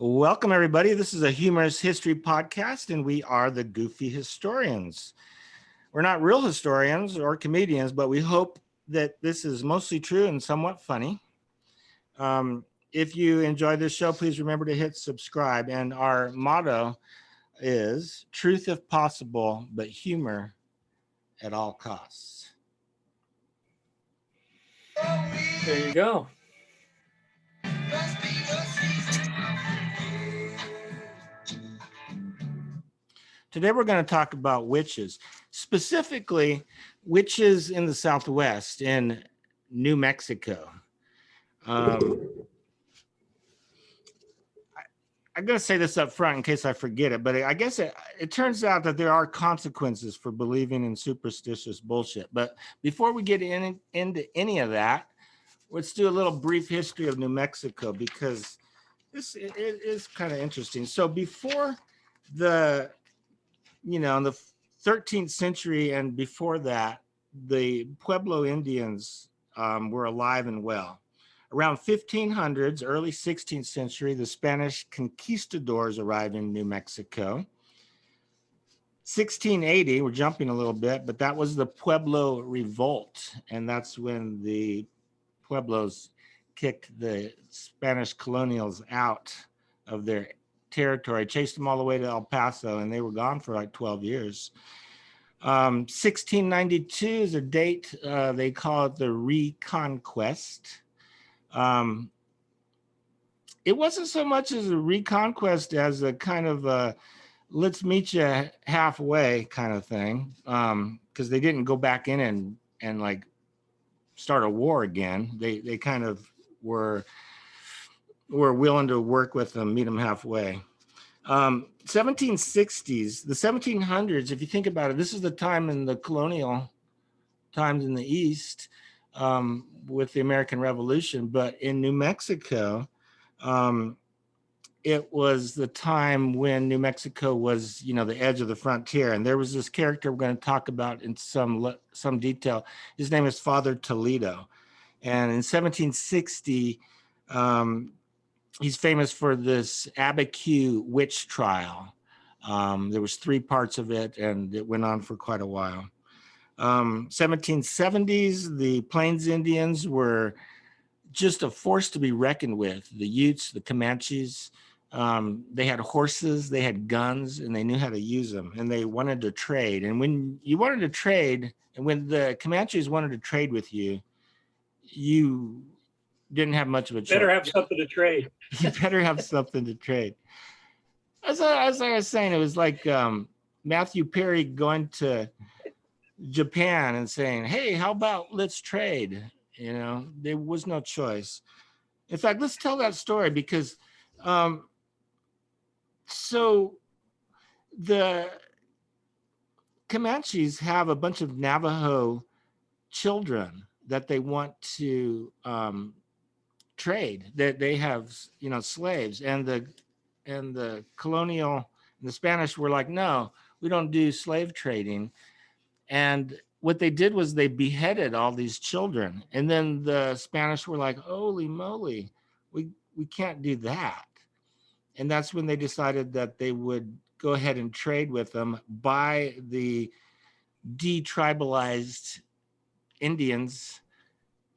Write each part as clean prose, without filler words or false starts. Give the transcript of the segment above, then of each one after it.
Welcome, everybody. This is a humorous history podcast, and we are the Goofy Historians. We're not real historians or comedians, but we hope that this is mostly true and somewhat funny. If you enjoy this show, please remember to hit subscribe. And our motto is truth if possible, but humor at all costs. There you go. Today, we're going to talk about witches, specifically witches in the Southwest in New Mexico. I'm going to say this up front in case I forget it, but I guess it turns out that there are consequences for believing in superstitious bullshit. But before we get into any of that, let's do a little brief history of New Mexico, because it is kind of interesting. So before in the 13th century and before that, the Pueblo Indians were alive and well. Around 1500s, early 16th century, the Spanish conquistadors arrived in New Mexico. 1680, we're jumping a little bit, but that was the Pueblo Revolt. And that's when the Pueblos kicked the Spanish colonials out of their territory, chased them all the way to El Paso, and they were gone for like 12 years. 1692 is a date, they call it the Reconquest. It wasn't so much as a reconquest as a kind of a let's meet you halfway kind of thing, because they didn't go back in and like start a war again. They kind of were willing to work with them, meet them halfway. 1760s, the 1700s, if you think about it, this is the time in the colonial times in the East, with the American Revolution. But in New Mexico, it was the time when New Mexico was, the edge of the frontier. And there was this character we're going to talk about in some detail. His name is Father Toledo. And in 1760, he's famous for this Abiquiu witch trial. There was 3 parts of it, and it went on for quite a while. 1770s, the Plains Indians were just a force to be reckoned with. The Utes, the Comanches, they had horses, they had guns, and they knew how to use them, and they wanted to trade. And when you wanted to trade, and when the Comanches wanted to trade with you, you didn't have much of a choice. Better have something to trade. You better have something to trade. As I was saying, it was like Matthew Perry going to Japan and saying, hey, how about let's trade? There was no choice. In fact, let's tell that story, because so the Comanches have a bunch of Navajo children that they want to trade, that they have, slaves, and the colonial, the Spanish were like, no, we don't do slave trading. And what they did was they beheaded all these children. And then the Spanish were like, holy moly, we can't do that. And that's when they decided that they would go ahead and trade with them, buy the detribalized Indians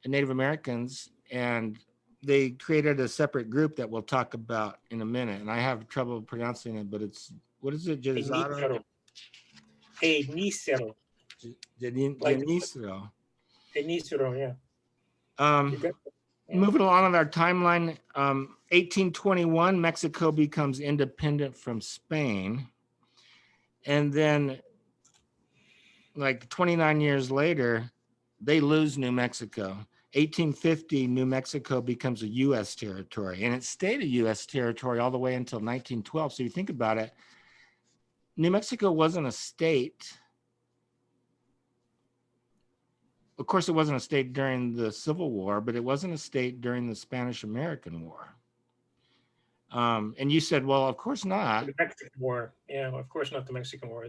and Native Americans, and they created a separate group that we'll talk about in a minute. And I have trouble pronouncing it, but it's, what is it? Genízaro. Genízaro, yeah. Moving along on our timeline, 1821, Mexico becomes independent from Spain. And then, like 29 years later, they lose New Mexico. 1850, New Mexico becomes a U.S. territory, and it stayed a U.S. territory all the way until 1912. So you think about it, New Mexico wasn't a state. Of course, it wasn't a state during the Civil War, but it wasn't a state during the Spanish-American War. And you said, well, of course not. The Mexican War. Yeah, well, of course not the Mexican War.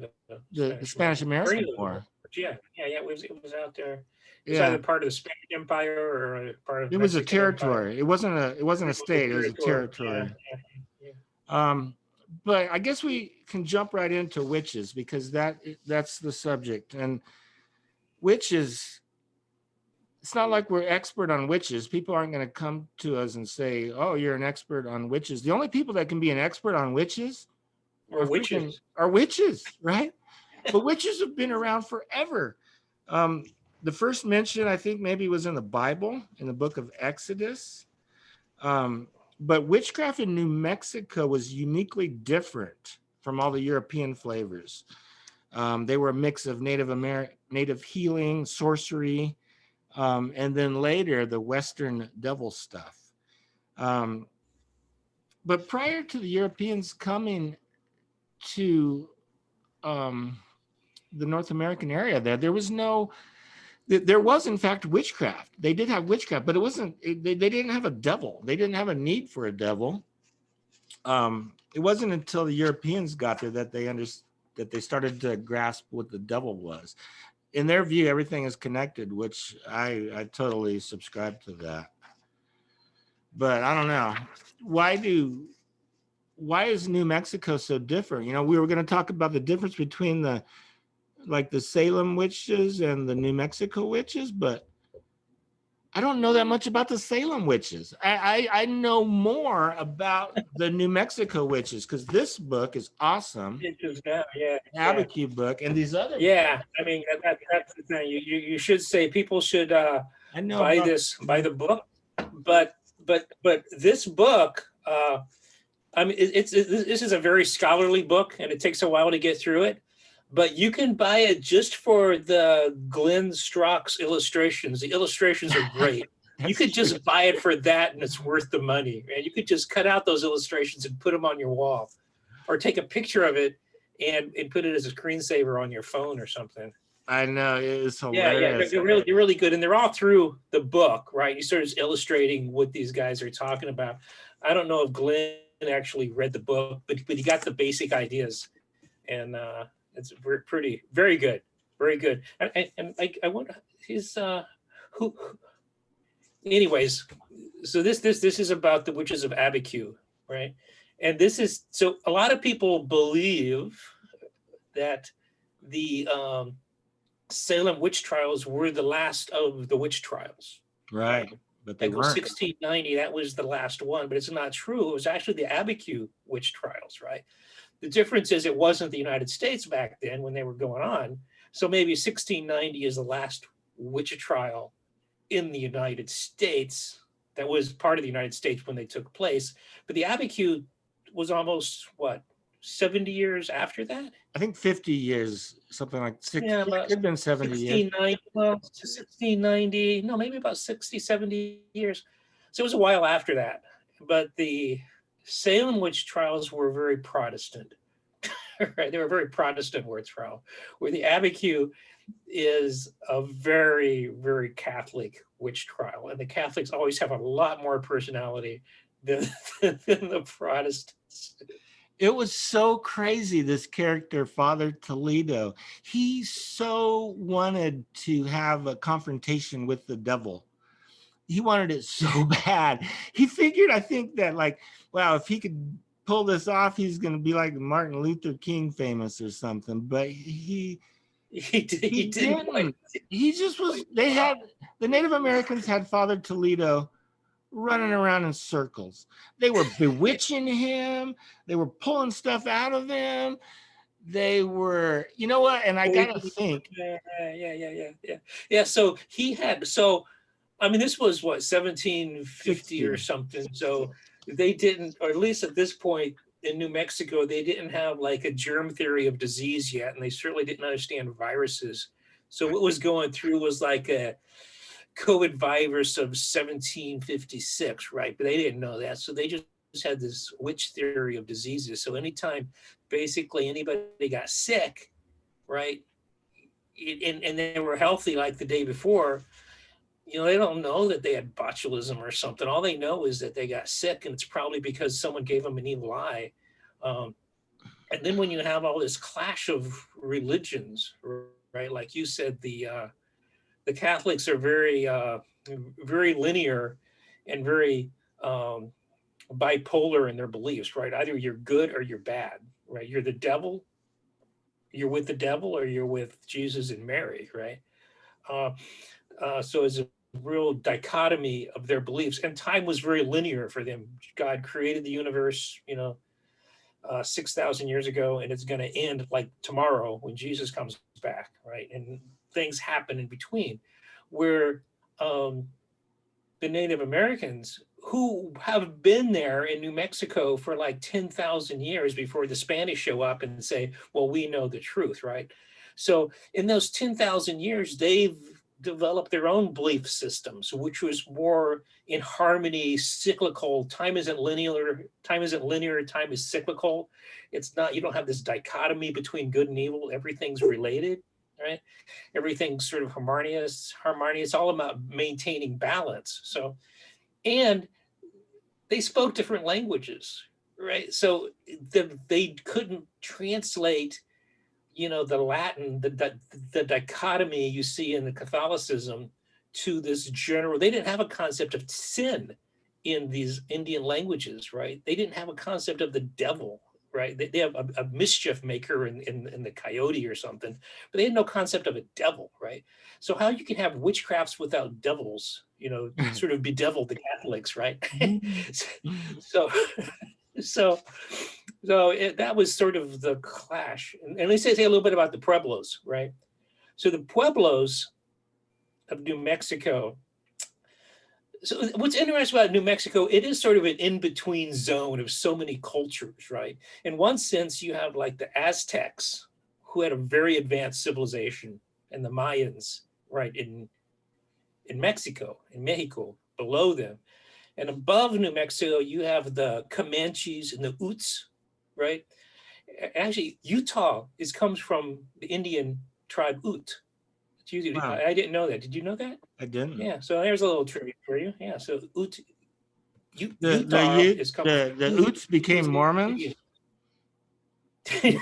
The Spanish-American War. Yeah, it was out there. It was either part of the Spanish Empire or part of it was Mexican a territory. Empire. It wasn't a state. It was a territory. Um, but I guess we can jump right into witches because that's the subject. And witches, it's not like we're expert on witches. People aren't going to come to us and say, "Oh, you're an expert on witches." The only people that can be an expert on witches Or witches. are witches, right? But witches have been around forever. Um, the first mention, I think, maybe was in the Bible, in the book of Exodus. Um, but witchcraft in New Mexico was uniquely different from all the European flavors. They were a mix of Native healing, sorcery, and then later the Western devil stuff. Um, but prior to the Europeans coming to um, the North American area, there was no. There was in fact witchcraft. They did have witchcraft, but it wasn't. They didn't have a devil. They didn't have a need for a devil. It wasn't until the Europeans got there that that they started to grasp what the devil was. In their view, everything is connected, which I totally subscribe to that. But I don't know why do why is New Mexico so different? You know, we were going to talk about the difference between the Salem witches and the New Mexico witches, but I don't know that much about the Salem witches. I know more about the New Mexico witches because this book is awesome. Witches now, yeah, yeah. Abiquiu book and these other books. Yeah, I mean that's the thing. You should say people should I know buy about. buy the book, but this book, I mean this is a very scholarly book, and it takes a while to get through it. But you can buy it just for the Glenn Strock's illustrations. The illustrations are great. You could True. just buy it for that, and it's worth the money. And you could just cut out those illustrations and put them on your wall, or take a picture of it and put it as a screensaver on your phone or something. I know it is Yeah, yeah, hilarious. they're really good, and they're all through the book, right? You sort of illustrating what these guys are talking about. I don't know if Glenn actually read the book, but he got the basic ideas, and it's pretty very good, very good. And I wonder his who. Anyways, so this is about the witches of Abiquiu, right? And this is so a lot of people believe that the Salem witch trials were the last of the witch trials, Right, right? but they Like it was weren't. 1690, that was the last one, but it's not true. It was actually the Abiquiu witch trials, right? The difference is it wasn't the United States back then when they were going on. So maybe 1690 is the last witch trial in the United States that was part of the United States when they took place. But the Abiquiu was almost what, 70 years after that? I think 50 years, something like six. Yeah, It about could have been 70 years. 1690, well, to 1690, no, maybe about 60, 70 years. So it was a while after that. But the Salem witch trials were very Protestant, right? They were very Protestant witch trial, where the Abiquiu is a very, very Catholic witch trial. And the Catholics always have a lot more personality than, than the Protestants. It was so crazy, this character, Father Toledo. He so wanted to have a confrontation with the devil. He wanted it so bad. He figured, I think, that like, wow, if he could pull this off, he's going to be like Martin Luther King famous or something. But he He didn't quite. didn't. He just was. They had the Native Americans had Father Toledo running around in circles. They were bewitching him. They were pulling stuff out of him. They were, you know what? And I gotta think. Yeah. So he had, so I mean, this was what, 1750 or 60. something. So they didn't, or at least at this point in New Mexico, they didn't have like a germ theory of disease yet, and they certainly didn't understand viruses. So what was going through was like a COVID virus of 1756, right? But they didn't know that. So they just had this witch theory of diseases. So anytime basically anybody got sick, right? And they were healthy like the day before, they don't know that they had botulism or something. All they know is that they got sick, and it's probably because someone gave them an evil eye. Um, and then when you have all this clash of religions, right? Like you said, the Catholics are very very linear and very bipolar in their beliefs, right? Either you're good or you're bad, right? You're the devil, you're with the devil, or you're with Jesus and Mary, right? Uh, so it's a real dichotomy of their beliefs, and time was very linear for them. God created the universe, 6,000 years ago, and it's going to end like tomorrow when Jesus comes back, right? And things happen in between, where um, the Native Americans who have been there in New Mexico for like 10,000 years before the Spanish show up and say, well, we know the truth, right? So in those 10,000 years, they've developed their own belief systems, which was more in harmony, cyclical. Time isn't linear, time is cyclical. It's not, you don't have this dichotomy between good and evil. Everything's related, right? Everything's sort of harmonious, all about maintaining balance. So, and they spoke different languages, right? So they couldn't translate, the Latin, the dichotomy you see in the Catholicism to this general. They didn't have a concept of sin in these Indian languages, right? They didn't have a concept of the devil, right? They have a mischief maker in the coyote or something, but they had no concept of a devil, right? So how you can have witchcrafts without devils, sort of bedeviled the Catholics, right? so so that was sort of the clash. And let's say a little bit about the Pueblos, right? So the Pueblos of New Mexico. So what's interesting about New Mexico, it is sort of an in-between zone of so many cultures, right? In one sense, you have like the Aztecs, who had a very advanced civilization, and the Mayans, right, in Mexico, below them. And above New Mexico, you have the Comanches and the Utes, right? Actually, Utah comes from the Indian tribe Ute. Wow. I didn't know that. Did you know that? I didn't. Yeah. So there's a little trivia for you. Yeah. So Ute, The Utah is come from the Utes became Mormons. Indian.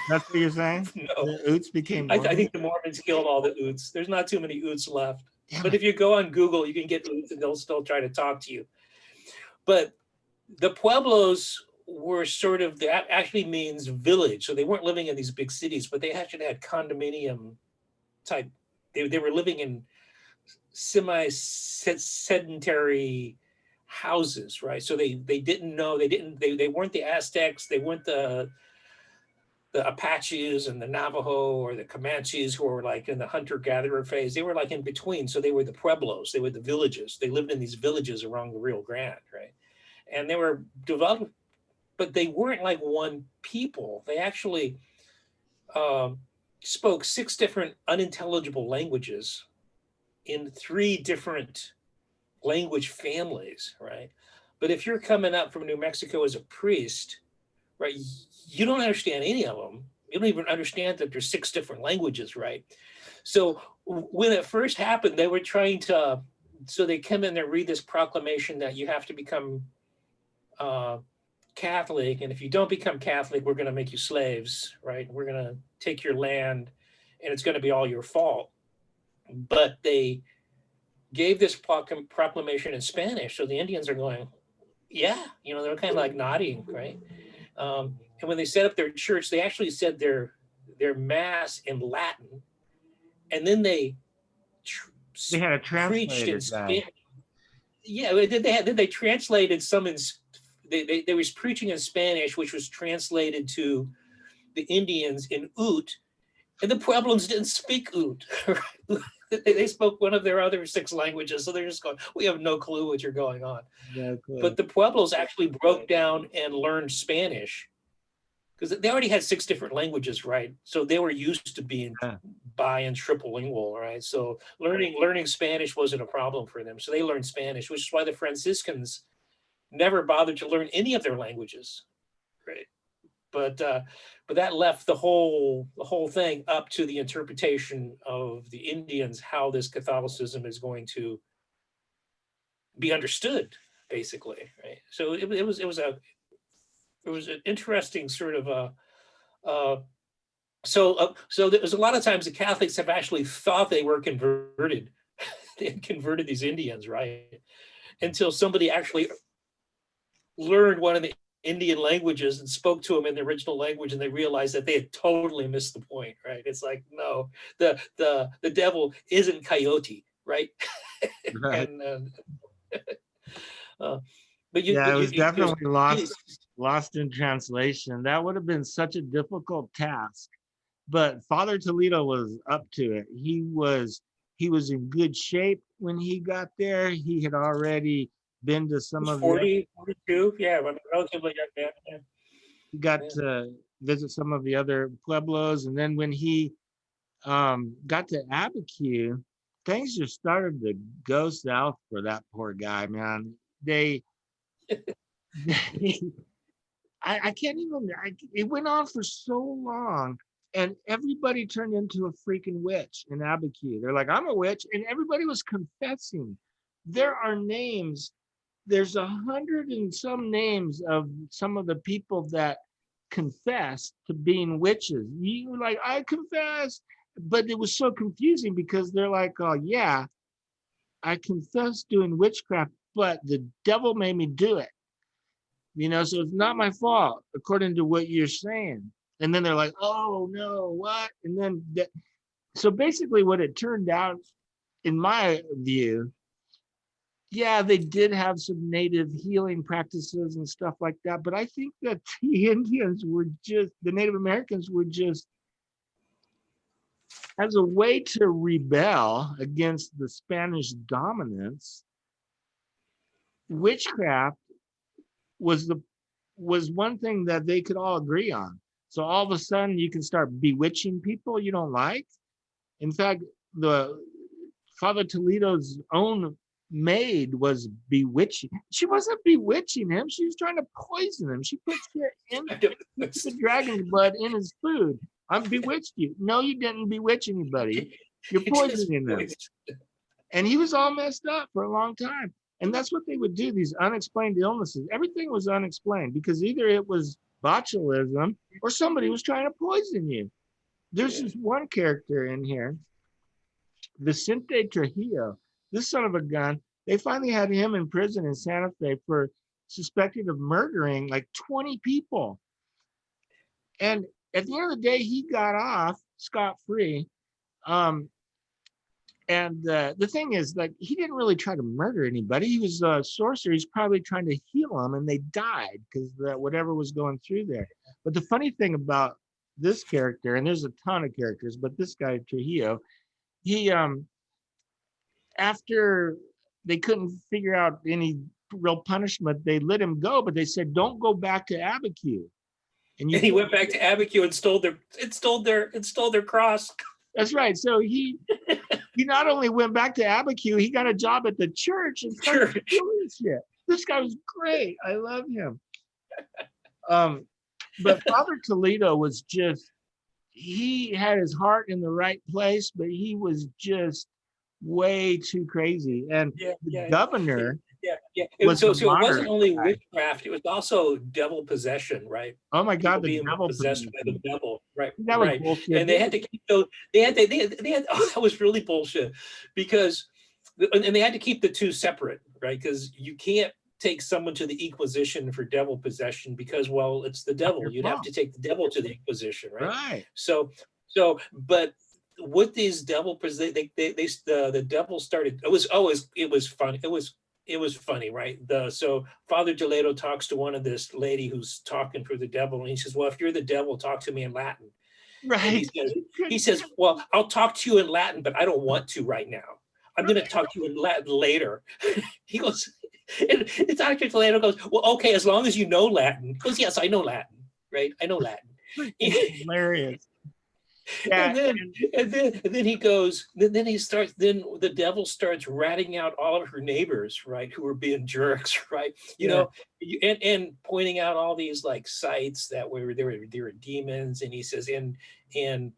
That's what you're saying? No, The Utes became I Mormons? think the Mormons killed all the Utes. There's not too many Utes left. Damn But it. if you go on Google, you can get Utes and they'll still try to talk to you. But the Pueblos were sort of, that actually means village. So they weren't living in these big cities, but they actually had condominium type. They were living in semi-sedentary houses, right? So they didn't know, they weren't the Aztecs, they weren't the Apaches and the Navajo or the Comanches who were like in the hunter-gatherer phase. They were like in between. So they were the Pueblos, they were the villages. They lived in these villages along the Rio Grande, right? And they were developed, but they weren't like one people. They actually spoke 6 different unintelligible languages in 3 different language families, right? But if you're coming up from New Mexico as a priest, right, you don't understand any of them. You don't even understand that there's 6 different languages, right? So when it first happened, they were trying to, so they come in there, read this proclamation that you have to become Catholic, and if you don't become Catholic, we're going to make you slaves, right? We're going to take your land, and it's going to be all your fault. But they gave this proclamation in Spanish, so the Indians are going, yeah, they're kind of like nodding, right? And when they set up their church, they actually said their mass in Latin, and then they had a preached in translator guy. Spanish. Yeah, then they translated some in. They was preaching in Spanish, which was translated to the Indians in Ute, and the Pueblos didn't speak Ute. They spoke one of their other 6 languages, so they're just going, we have no clue what you're going on. No clue. But the Pueblos actually broke down and learned Spanish because they already had 6 different languages, right? So they were used to being bi and triple lingual, right? So learning Spanish wasn't a problem for them. So they learned Spanish, which is why the Franciscans never bothered to learn any of their languages, right? But that left the whole thing up to the interpretation of the Indians, how this Catholicism is going to be understood, basically, right? So it was an interesting sort of so there's a lot of times the Catholics have actually thought they were converted. They had converted these Indians, right? Until somebody actually learned one of the Indian languages and spoke to him in the original language, and they realized that they had totally missed the point, right? It's like, no, the devil isn't coyote, right? Right. And uh, but Yeah, it was there's definitely lost in translation. That would have been such a difficult task. But Father Toledo was up to it. He was in good shape when he got there. He had already been to some of the 40, 42, yeah, relatively young man. Yeah. he got Yeah. to visit some of the other pueblos, and then when he got to Abiquiu, things just started to go south for that poor guy, man. They I can't even. It went on for so long, and everybody turned into a freaking witch in Abiquiu. They're like, "I'm a witch," and everybody was confessing. There are names. There's 100 and some names of some of the people that confessed to being witches. You were like, "I confess," but it was so confusing because they're like, "Oh yeah, I confess doing witchcraft, but the devil made me do it." So it's not my fault, according to what you're saying. And then they're like, oh no, what? And then so basically what it turned out, in my view, yeah, they did have some native healing practices and stuff like that. But I think that the Native Americans were just, as a way to rebel against the Spanish dominance, witchcraft was the was one thing that they could all agree on. So all of a sudden you can start bewitching people you don't like. In fact, the Father Toledo's own maid was bewitching. She wasn't bewitching him. She was trying to poison him. She put the dragon's blood in his food. I'm bewitched you. No, you didn't bewitch anybody. You're poisoning them. And he was all messed up for a long time. And that's what they would do, these unexplained illnesses. Everything was unexplained because either it was botulism or somebody was trying to poison you. There's this one character in here, Vicente Trujillo. This son of a gun, they finally had him in prison in Santa Fe for suspected of murdering like 20 people. And at the end of the day, he got off scot-free. And the thing is, like, he didn't really try to murder anybody. He was a sorcerer. He's probably trying to heal them, and they died because whatever was going through there. But the funny thing about this character, and there's a ton of characters, but this guy Trujillo, he after they couldn't figure out any real punishment, they let him go, but they said, "Don't go back to Abiquiu." And he went back to Abiquiu and stole their cross. That's right. So he not only went back to Abiquiu, he got a job at the church and started doing shit. This guy was great. I love him. But Father Toledo was just, he had his heart in the right place, but he was just way too crazy. And the governor. So it wasn't only witchcraft; it was also devil possession, right? Oh my God, the devil possessed by the devil, right? That was bullshit. And they had to keep those. They had. Oh, that was really bullshit, because, and they had to keep the two separate, right? Because you can't take someone to the Inquisition for devil possession because, well, it's the devil. You'd have to take the devil to the Inquisition, right? Right. So, but with these devil, the devil started. It was fun. It was funny, right? So Father Toledo talks to one of this lady who's talking for the devil, and he says, "Well, if you're the devil, talk to me in Latin." Right. And he says, "Well, I'll talk to you in Latin, but I don't want to right now. I'm going to talk to you in Latin later." He goes, and Dr. Toledo goes, "Well, okay, as long as you know Latin." He goes, "Yes, I know Latin, right? I know Latin." Hilarious. Yeah, and then he goes, then the devil starts ratting out all of her neighbors, right, who were being jerks, right? You know, and pointing out all these like sites that there were demons, and he says, and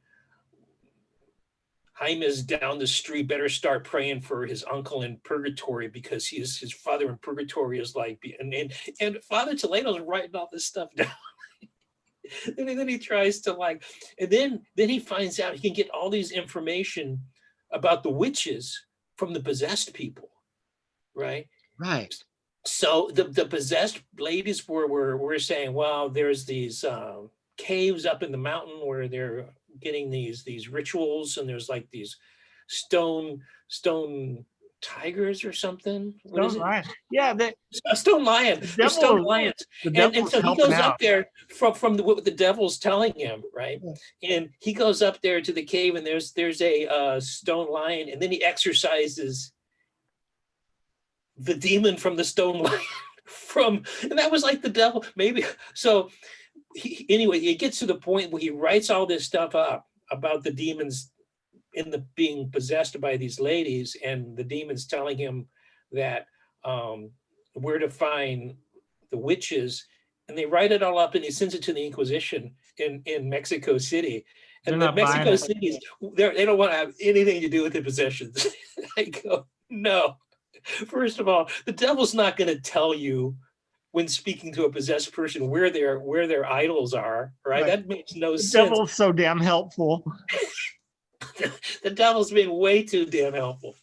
Jaime's down the street better start praying for his uncle in purgatory because his father in purgatory is like, and Father Toledo's writing all this stuff down. And then he tries to like, and then he finds out he can get all these information about the witches from the possessed people, right? Right. So the possessed ladies were saying, well, there's these caves up in the mountain where they're getting these rituals, and there's like these stone tigers or something. What is Stone it? Lion. Yeah, A stone lion. the There's stone devil, lions, the and devil's so he helping goes up out. there what the devil's telling him, right? And he goes up there to the cave, and there's a stone lion, and then he exorcises the demon from the stone lion and that was like the devil, maybe. So anyway, it gets to the point where he writes all this stuff up about the demons in the being possessed by these ladies, and the demons telling him that where to find the witches, and they write it all up, and he sends it to the Inquisition in Mexico City. They're And the not buying Mexico it. Cities, they don't want to have anything to do with the possessions. I go, no. First of all, the devil's not going to tell you when speaking to a possessed person where their idols are, right? Right. That makes no The sense. devil's so damn helpful. The devil's been way too damn helpful.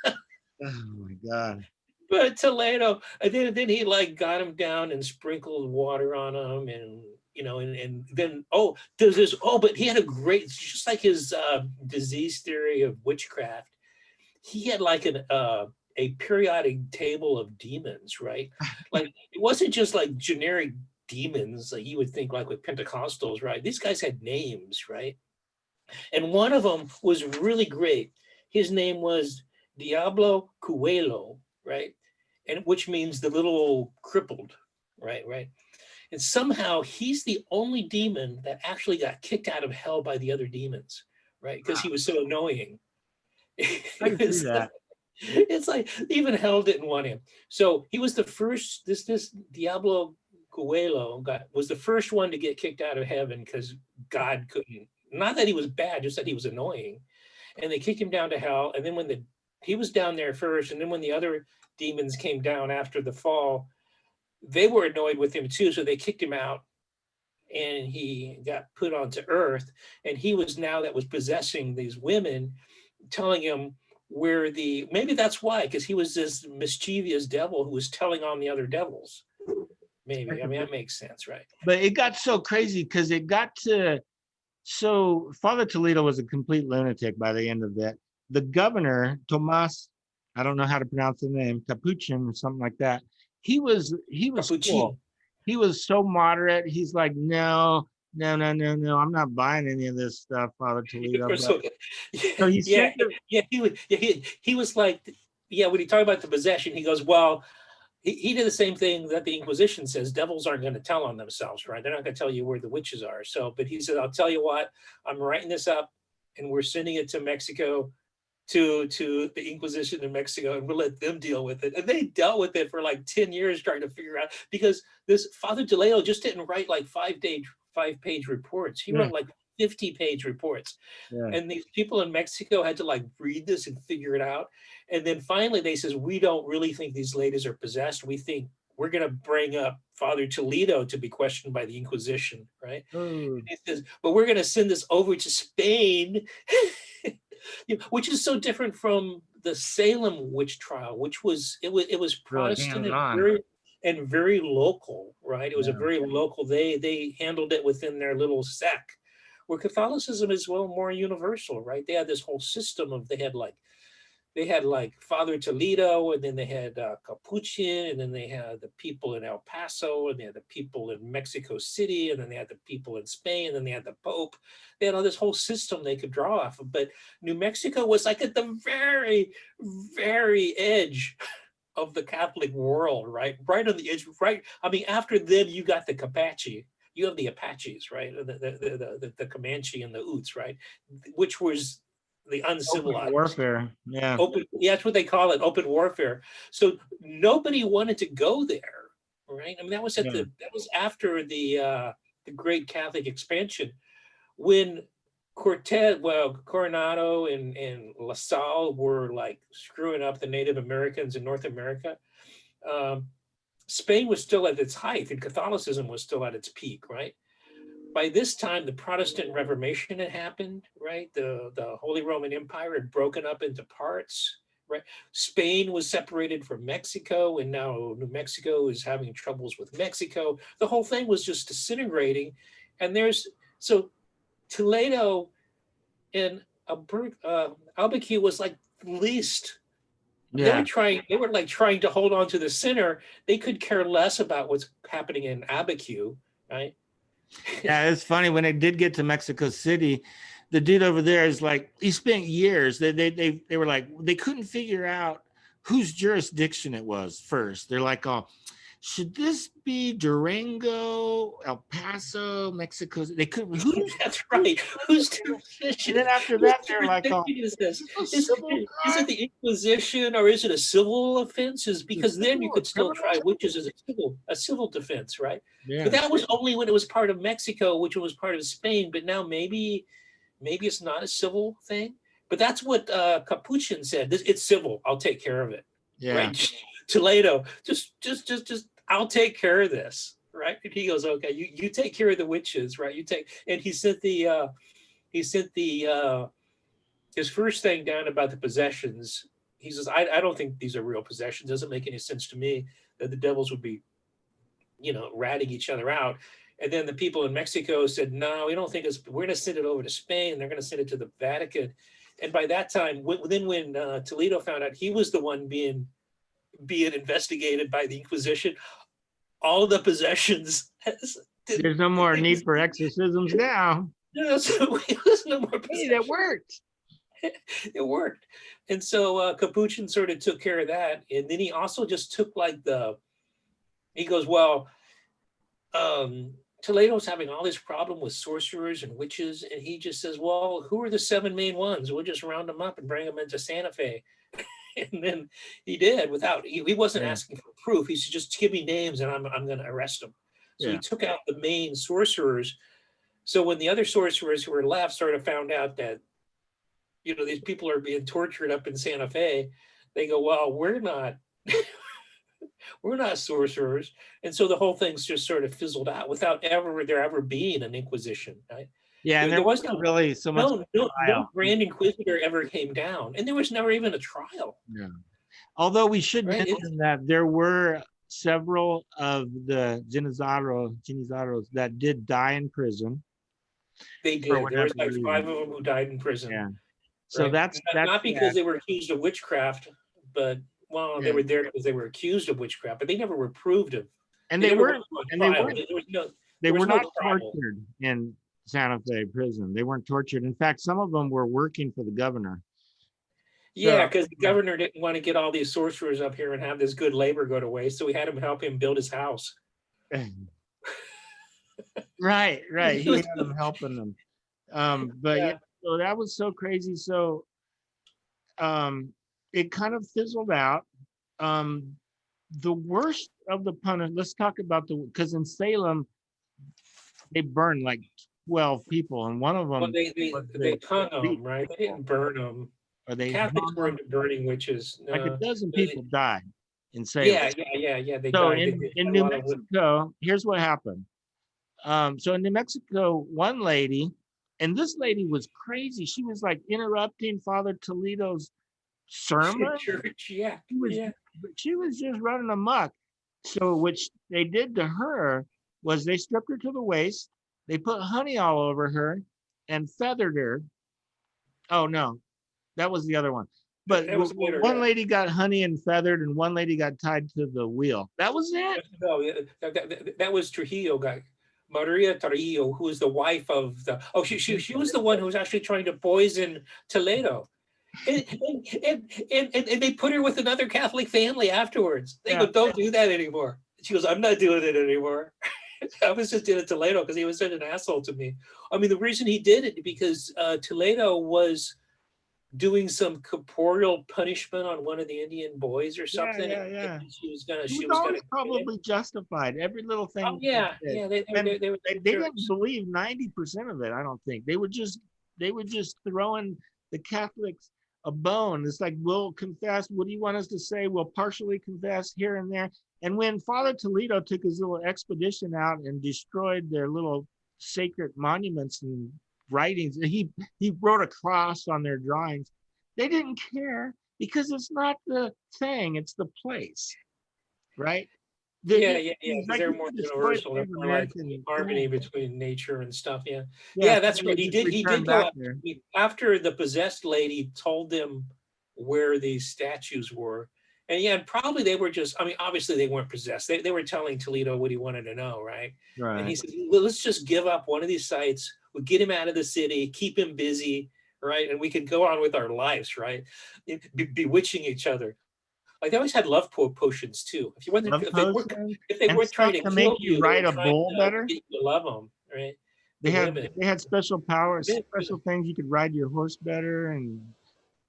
Oh my God. But Toledo, and then he like got him down and sprinkled water on him, and and then there's this but he had a great, just like his disease theory of witchcraft. He had like a periodic table of demons, right? Like it wasn't just like generic demons like you would think like with Pentecostals, right? These guys had names, right? And one of them was really great. His name was Diablo Cuelo, right? And which means the little crippled, right? Right. And somehow he's the only demon that actually got kicked out of hell by the other demons, right? Because he was so annoying. I can see that. It's like even hell didn't want him. So he was the first. This Diablo Coelho was the first one to get kicked out of heaven because God couldn't. Not that he was bad, just that he was annoying, and they kicked him down to hell. And then he was down there first, and then when the other demons came down after the fall, they were annoyed with him too, so they kicked him out, and he got put onto earth. And he was now that was possessing these women, telling him where maybe that's why, because he was this mischievous devil who was telling on the other devils. Maybe. I mean, that makes sense, right? But it got so crazy because it got to, so Father Toledo was a complete lunatic by the end of that. The governor, Tomas, I don't know how to pronounce the name, Capuchin or something like that. He was cool. He was so moderate. He's like, no, I'm not buying any of this stuff, Father Toledo. So he yeah, sent he was like, yeah, when he talked about the possession, he goes, well, he did the same thing that the Inquisition says. Devils aren't going to tell on themselves, right? They're not going to tell you where the witches are. So, but he said, I'll tell you what, I'm writing this up and we're sending it to Mexico, to the Inquisition in Mexico, and we'll let them deal with it. And they dealt with it for like 10 years trying to figure out, because this Father Toledo just didn't write like 5-page reports. He wrote like 50-page reports. Yeah. And these people in Mexico had to like read this and figure it out. And then finally they says, we don't really think these ladies are possessed. We think we're going to bring up Father Toledo to be questioned by the Inquisition, right? He says, but we're going to send this over to Spain, which is so different from the Salem witch trial, which was Protestant and very local, right? It was a very local. They handled it within their little sect, where Catholicism is more universal, right? They had this whole system of they had like Father Toledo, and then they had Capuchin, and then they had the people in El Paso, and they had the people in Mexico City, and then they had the people in Spain, and then they had the Pope. They had all this whole system they could draw off of. But New Mexico was like at the very, very edge of the Catholic world, right? Right on the edge, right? I mean, after them, you got the Apache. You have the Apaches, right? The Comanche and the Utes, right? Which was the uncivilized open warfare. Yeah. That's what they call it, open warfare. So nobody wanted to go there, right? I mean, that was that was after the great Catholic expansion, when Coronado and La Salle were like screwing up the Native Americans in North America. Spain was still at its height, and Catholicism was still at its peak, right? By this time, the Protestant Reformation had happened, right? The Holy Roman Empire had broken up into parts, right? Spain was separated from Mexico, and now New Mexico is having troubles with Mexico. The whole thing was just disintegrating. And there's so Toledo and Abiquiu was like least. Yeah. They were like trying to hold on to the center. They could care less about what's happening in Abiquiu, right? Yeah, it's funny when it did get to Mexico City, the dude over there is like, he spent years. They were like, they couldn't figure out whose jurisdiction it was first. They're like, oh, should this be Durango, El Paso, Mexico? They couldn't. Who's That's right. Who's and then after that, they're like, oh, is this? is this a civil Is it crime? the Inquisition or is it a civil offense? Is Is it because then you civil or could still criminal? try witches as a civil defense, right? Yeah. But that was only when it was part of Mexico, which was part of Spain. But now maybe it's not a civil thing. But that's what Capuchin said. It's civil. I'll take care of it. Yeah. Right? Toledo, just I'll take care of this. Right? And he goes, okay, you take care of the witches, right? You take, and he sent the his first thing down about the possessions. He says, I don't think these are real possessions. Doesn't make any sense to me that the devils would be, ratting each other out. And then the people in Mexico said, no, we don't think it's, we're going to send it over to Spain. They're going to send it to the Vatican. And by that time, when Toledo found out he was the one being investigated by the Inquisition, all the possessions. There's no more need for exorcisms now. No, so there's no more possessions. Hey, that worked. It worked. And so Capuchin sort of took care of that. And then he also just took he goes, well, Toledo's having all this problem with sorcerers and witches. And he just says, well, who are the 7 main ones? We'll just round them up and bring them into Santa Fe. And then he did he wasn't asking for proof. He said, just give me names and I'm going to arrest them. So he took out the main sorcerers. So when the other sorcerers who were left sort of found out that, these people are being tortured up in Santa Fe, they go, well, we're not sorcerers. And so the whole thing's just sort of fizzled out without there ever being an Inquisition, right? Yeah, and there wasn't really so much. No Grand Inquisitor ever came down, and there was never even a trial. Yeah. Although we should mention that there were several of the Genizaros that did die in prison. They did. There was like 5 of them who died in prison. Yeah. So that's not because they were accused of witchcraft, but they were there because they were accused of witchcraft, but they never were proved of. And they were not tortured in Santa Fe prison. They weren't tortured. In fact, some of them were working for the governor. Yeah, because the governor didn't want to get all these sorcerers up here and have this good labor go to waste, so he had him help him build his house. Right. He had them helping them. So that was so crazy. So it kind of fizzled out. The worst of the punishment, let's talk about because in Salem, they burned like 12 people, and one of them. Well, they hung them, right? They didn't burn them. Catholics were into burning witches. Like a dozen people died in Salem. Yeah. They so died. in New Mexico, here's what happened. So in New Mexico, one lady, and this lady was crazy. She was like interrupting Father Toledo's sermon. Church, She was just running amok. So what they did to her was they stripped her to the waist. They put honey all over her and feathered her. Oh no, that was the other one. But one lady got honey and feathered, and one lady got tied to the wheel. That was it. No, that was Trujillo guy. Maria Trujillo, who was the wife of she was the one who was actually trying to poison Toledo. And they put her with another Catholic family afterwards. They go, don't do that anymore. She goes, I'm not doing it anymore. I was just in Toledo because he was such an asshole to me. I mean, the reason he did it because Toledo was doing some corporeal punishment on one of the Indian boys or something. Yeah. She was gonna probably justified every little thing. Oh yeah. They didn't believe 90% of it. I don't think they were just throwing the Catholics a bone. It's like, we'll confess. What do you want us to say? We'll partially confess here and there. And when Father Toledo took his little expedition out and destroyed their little sacred monuments and writings, he wrote a cross on their drawings. They didn't care. because it's not the thing, it's the place, right? Yeah, yeah, yeah, It's because like they're you more could destroy universal. the They're Native more like American harmony flag. between nature and stuff. Yeah, Yeah, yeah, so that's they right. He just did. He return did go back out there. after the possessed lady told them where these statues were, and yeah, and probably they were just. I mean, obviously they weren't possessed. They were telling Toledo what he wanted to know, right? And he Right. said, "Well, let's just give up one of these sites. We'll get him out of the city, keep him busy, right? And we can go on with our lives, right? Bewitching each other." Like they always had love potions too. If you weren't, Love potions if they and weren't trying stuff to to make kill you you, they were ride a trying bull to better. get you to love them, right? They The had women. they had special powers, Yeah, special things you could ride your horse better and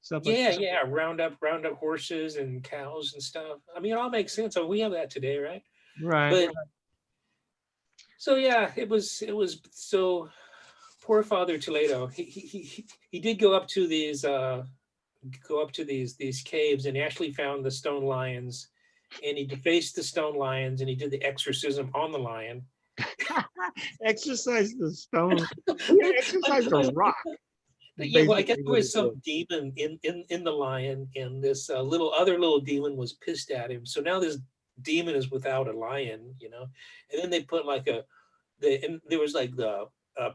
stuff like yeah, that. yeah. Round up horses and cows and stuff. I mean, it all makes sense. Oh, we have that today, right? Right. But so yeah, it was so poor Father Toledo. He did go up to these caves and he actually found the stone lions, and he defaced the stone lions and he did the exorcism on the lion. Exercise the stone. Yeah, exercise the rock. Yeah, well, I guess Basically, there what was it some is. demon in the lion, and this little demon was pissed at him. So now this demon is without a lion, you know. And then they put like and there was like the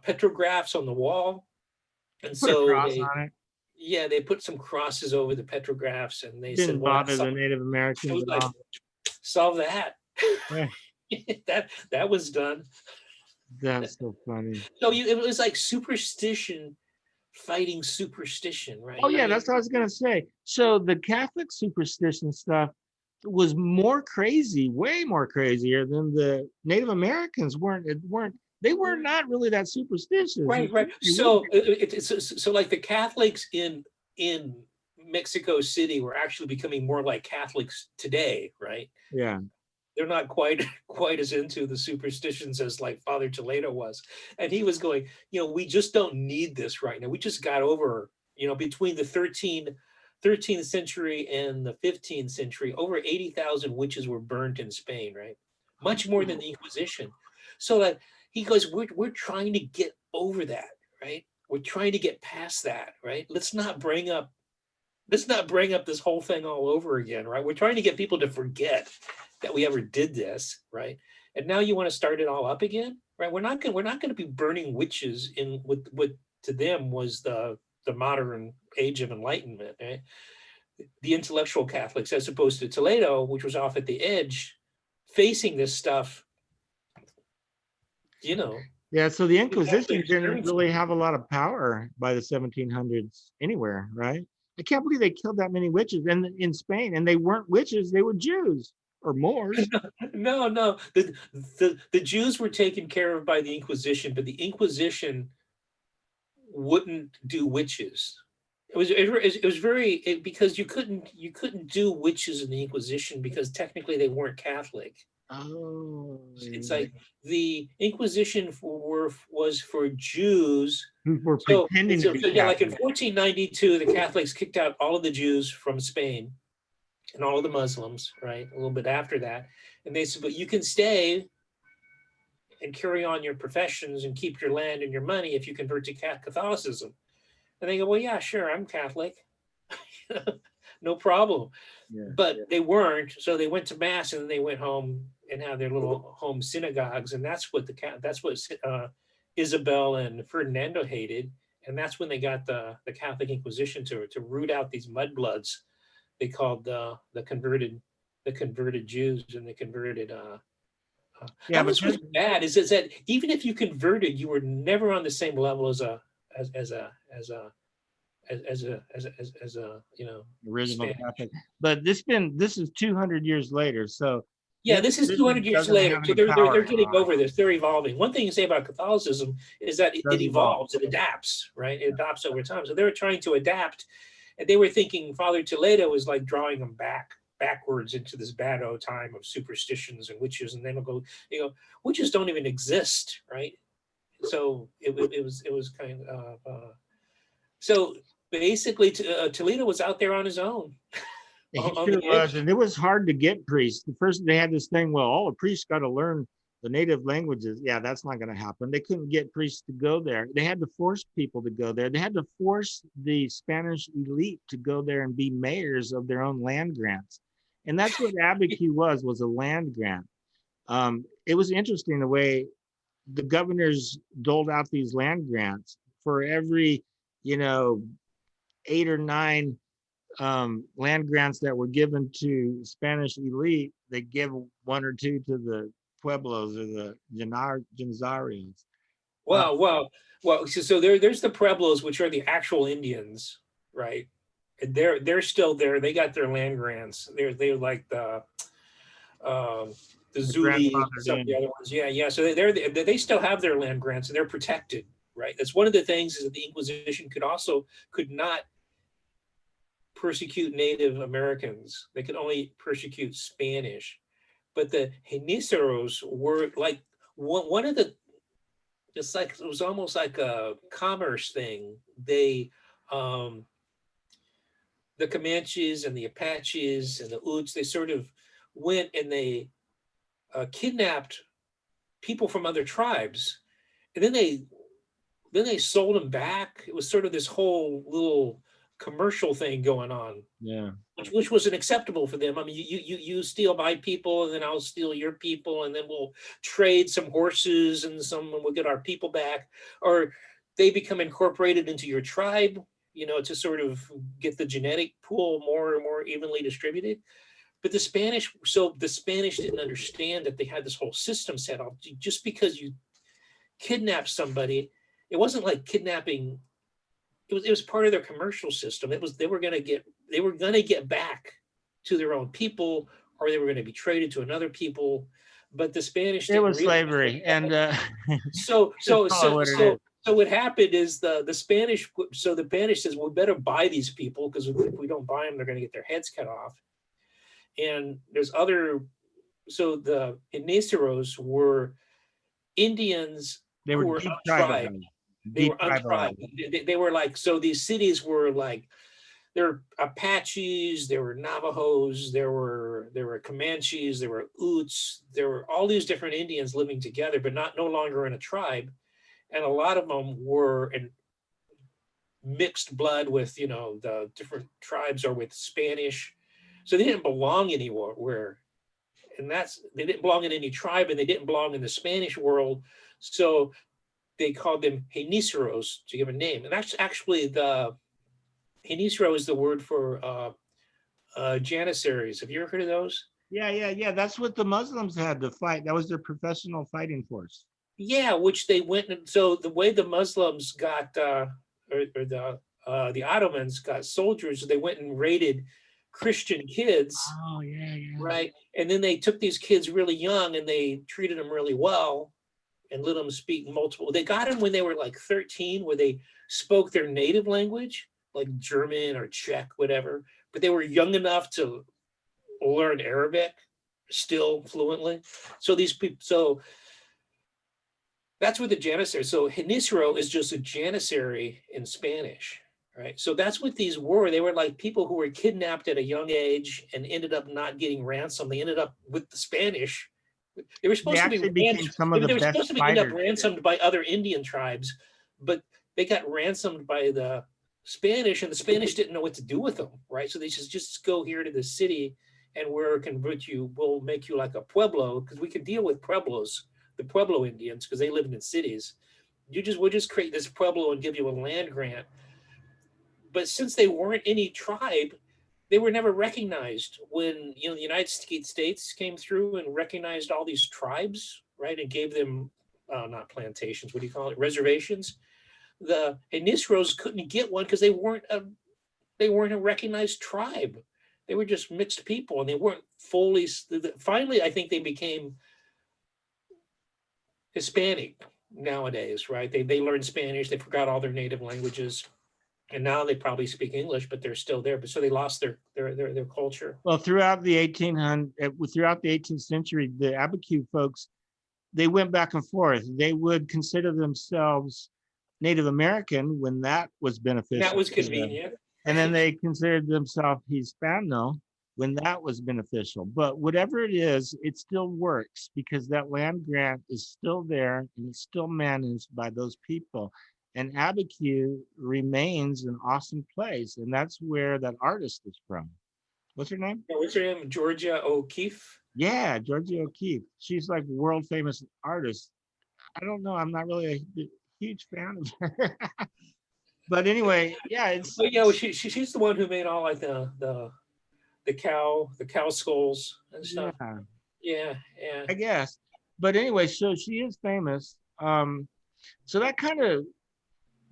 petrographs on the wall, and Put a so cross on it. they put some crosses over the petrographs, and they said, Didn't "Well, bother the Native it Americans was at like all. solve that." Yeah, That was done. that's so funny. So it was like superstition fighting superstition, Oh right? I yeah, mean, that's what I was gonna say. So the Catholic superstition stuff was more crazy, way more crazier than the Native Americans weren't. It weren't. They were not really that superstitious. right, right. They would So be. so like the Catholics in Mexico City were actually becoming more like Catholics today, right? Yeah. They're not quite quite as into the superstitions as like Father Toledo was, and he was going, we just don't need this right now. We just got over, between the 13th century and the 15th century, over 80,000 witches were burnt in Spain, right? Much more than the Inquisition. So that he goes, we're trying to get over that, right? We're trying to get past that, right? Let's not bring up this whole thing all over again, right? We're trying to get people to forget that we ever did this, right? And now you want to start it all up again, right? We're not going to be burning witches in what to them was the modern age of enlightenment, right? The intellectual Catholics, as opposed to Toledo, which was off at the edge, facing this stuff, you know, Yeah. So the actually Inquisition didn't experiencing. really have a lot of power by the 1700s anywhere, right? I can't believe they killed that many witches in Spain, and they weren't witches; they were Jews or Moors. No, no. The Jews were taken care of by the Inquisition, but the Inquisition wouldn't do witches. It was very because you couldn't do witches in the Inquisition because technically they weren't Catholic. Oh, It's yeah. like the Inquisition was for Jews. Who were So, pretending to so, be so yeah, like in Catholic. 1492, the Catholics kicked out all of the Jews from Spain and all of the Muslims, right? A little bit after that, and they said, but you can stay and carry on your professions and keep your land and your money if you convert to Catholicism. And they go, well, yeah, sure, I'm Catholic, no problem. Yeah. But they weren't, so they went to mass and then they went home and had their little home synagogues, and that's what Isabel and Ferdinando hated, and that's when they got the Catholic Inquisition to root out these mudbloods. They called the converted Jews and the converted. Yeah, That but was what's then bad is that even if you converted, you were never on the same level as a original Spanish. Catholic. But this is 200 years later, so the Yeah, this is Inquisition 200 years doesn't later. have So any they're power getting anymore. over this. They're evolving. One thing you say about Catholicism is that it Does evolve. evolves, it adapts, right? It adapts over time. So they were trying to adapt, and they were thinking Father Toledo was like drawing them backwards into this bad old time of superstitions and witches, and then witches don't even exist, right? So it was kind of so basically Toledo was out there on his own He on sure the was, edge. and it was hard to get priests. The first they had this thing, well, all the priests got to learn the native languages, yeah, that's not going to happen. They couldn't get priests to go there. They had to force people to go there. They had to force the Spanish elite to go there and be mayors of their own land grants. And that's what Abiquiu was a land grant. It was interesting the way the governors doled out these land grants for every, you know, 8 or 9 land grants that were given to Spanish elite. They give 1 or 2 to the pueblos or the Janzarians. Wow, wow. Well, so there's the Pueblos, which are the actual Indians, right? And they're still there. They got their land grants. They're like um, the The Zuli, grandfathered some of the in. other ones. Yeah, yeah. So they still have their land grants and they're protected, right? That's one of the things is that the Inquisition could not persecute Native Americans. They could only persecute Spanish. But the Geniceros were like one of the, it's like it was almost like a commerce thing. They the Comanches and the Apaches and the Utes, they sort of went and they kidnapped people from other tribes, and then they sold them back. It was sort of this whole little commercial thing going on, Yeah. which wasn't acceptable for them. I mean, you steal my people, and then I'll steal your people, and then we'll trade some horses, and we'll get our people back, or they become incorporated into your tribe, to sort of get the genetic pool more and more evenly distributed. But the Spanish didn't understand that they had this whole system set up. Just because you kidnap somebody, it wasn't like kidnapping. It was part of their commercial system. It was they were gonna get back to their own people, or they were going to be traded to another people. But the Spanish It didn't was realize slavery. that. And So just so call it so what it so is. so what happened is the Spanish. So the Spanish says, we better buy these people, because if we don't buy them, they're going to get their heads cut off. And there's other. So the Iniceros were Indians They were who were deep untribed. tribalized. They Deep were untribed. tribalized. They were like, so these cities were like, there were Apaches, there were Navajos, there were Comanches, there were Utes, there were all these different Indians living together, but no longer in a tribe. And a lot of them were in mixed blood with, the different tribes, or with Spanish. So they didn't belong anywhere. And they didn't belong in any tribe, and they didn't belong in the Spanish world. So they called them Geniceros to give a name. And that's actually the Genicero is the word for Janissaries. Have you ever heard of those? Yeah. That's what the Muslims had to fight. That was their professional fighting force. Yeah, which they went. And so the way the Muslims got, or the Ottomans got soldiers, they went and raided Christian kids, Oh, yeah. right? And then they took these kids really young and they treated them really well and let them speak multiple. They got them when they were like 13, where they spoke their native language, like German or Czech, whatever. But they were young enough to learn Arabic still fluently. So these people, so that's what the janissary. So Genicero is just a janissary in Spanish, right? So that's what these were. They were like people who were kidnapped at a young age and ended up not getting ransom. They ended up with the Spanish. They were They supposed to be actually became some of the they were best supposed to be end up fighters. ransomed by other Indian tribes, but they got ransomed by the Spanish, and the Spanish didn't know what to do with them, right? So they said, just go here to the city, and we'll convert you. We'll make you like a pueblo, because we can deal with pueblos, the Pueblo Indians, because they lived in cities. We'll just create this pueblo and give you a land grant. But since they weren't any tribe, they were never recognized. When the United States came through and recognized all these tribes, right, and gave them not plantations, what do you call it, reservations. The Genicero couldn't get one because they weren't a recognized tribe. They were just mixed people, and they weren't fully. Finally, I think they became Hispanic nowadays, right? They learned Spanish, they forgot all their native languages, and now they probably speak English, but they're still there. But so they lost their culture. Well, throughout the 18th century, the Abiquiu folks, they went back and forth. They would consider themselves Native American when that was And that beneficial was to them. convenient. And then they considered themselves Hispano when that was beneficial. But whatever it is, it still works because that land grant is still there and it's still managed by those people. And Abiquiu remains an awesome place. And that's where that artist is from. What's her name? What's her name? Georgia O'Keeffe. Yeah, Georgia O'Keeffe. She's like world famous artist. I don't know. I'm not really a huge fan of her. But anyway, yeah, Oh yeah, well, she's the one who made all like the cow skulls and stuff. yeah, Yeah, yeah. I guess. But anyway, so she is famous. So that kind of